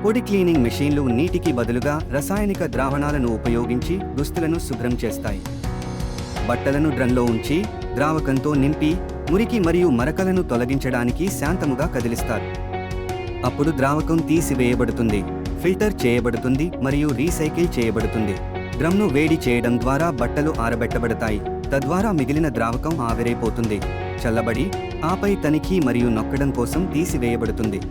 పొడి క్లీనింగ్ మెషీన్లు నీటికి బదులుగా రసాయనిక ద్రావణాలను ఉపయోగించి దుస్తులను శుభ్రం చేస్తాయి. బట్టలను డ్రమ్లో ఉంచి ద్రావకంతో నింపి మురికి మరియు మరకలను తొలగించడానికి శాంతముగా కదిలిస్తారు. అప్పుడు ద్రావకం తీసివేయబడుతుంది, ఫిల్టర్ చేయబడుతుంది మరియు రీసైకిల్ చేయబడుతుంది. డ్రమ్ను వేడి చేయడం ద్వారా బట్టలు ఆరబెట్టబడతాయి, తద్వారా మిగిలిన ద్రావకం ఆవిరైపోతుంది, చల్లబడి ఆపై తనిఖీ మరియు నొక్కడం కోసం తీసివేయబడుతుంది.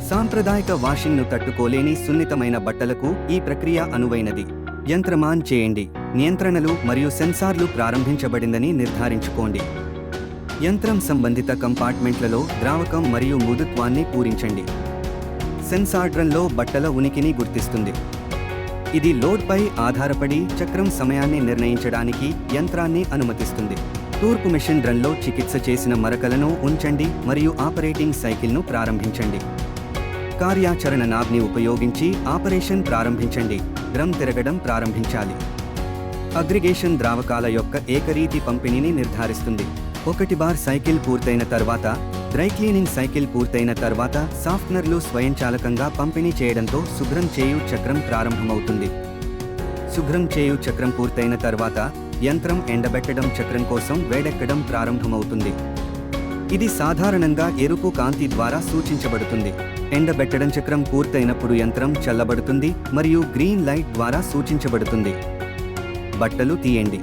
సాంప్రదాయిక వాషింగ్ను తట్టుకోలేని సున్నితమైన బట్టలకు ఈ ప్రక్రియ అనువైనది. యంత్రం ఆన్ చేయండి. నియంత్రణలు మరియు సెన్సార్లు ప్రారంభించబడిందని నిర్ధారించుకోండి. యంత్రం సంబంధిత కంపార్ట్మెంట్లలో ద్రావకం మరియు మృదుత్వాన్ని పూరించండి. సెన్సార్ డ్రమ్లో బట్టల ఉనికిని గుర్తిస్తుంది. ఇది లోడ్పై ఆధారపడి చక్రం సమయాన్ని నిర్ణయించడానికి యంత్రాన్ని అనుమతిస్తుంది. తూర్పు మెషిన్ డ్రమ్లో చికిత్స చేసిన మరకలను ఉంచండి మరియు ఆపరేటింగ్ సైకిల్ను ప్రారంభించండి. కార్యాచరణ నాబ్ని ఉపయోగించి ఆపరేషన్ ప్రారంభించండి. డ్రమ్ తిరగడం ప్రారంభించాలి. అగ్రిగేషన్ ద్రావకాల యొక్క ఏకరీతి పంపిణీని నిర్ధారిస్తుంది. 1 బార్ సైకిల్ పూర్తయిన తర్వాత, డ్రై క్లీనింగ్ సైకిల్ పూర్తయిన తర్వాత సాఫ్ట్నర్లు స్వయంచాలకంగా పంపిణీ చేయడంతో శుభ్రం చేయు చక్రం ప్రారంభమవుతుంది. శుభ్రం చేయు చక్రం పూర్తయిన తర్వాత యంత్రం ఎండబెట్టడం చక్రం కోసం వేడెక్కడం ప్రారంభమవుతుంది. ఇది సాధారణంగా ఎరుపు కాంతి ద్వారా సూచించబడుతుంది. ఎండబెట్టడం చక్రం పూర్తయినప్పుడు యంత్రం చల్లబడుతుంది మరియు గ్రీన్ లైట్ ద్వారా సూచించబడుతుంది. బట్టలు తీయండి.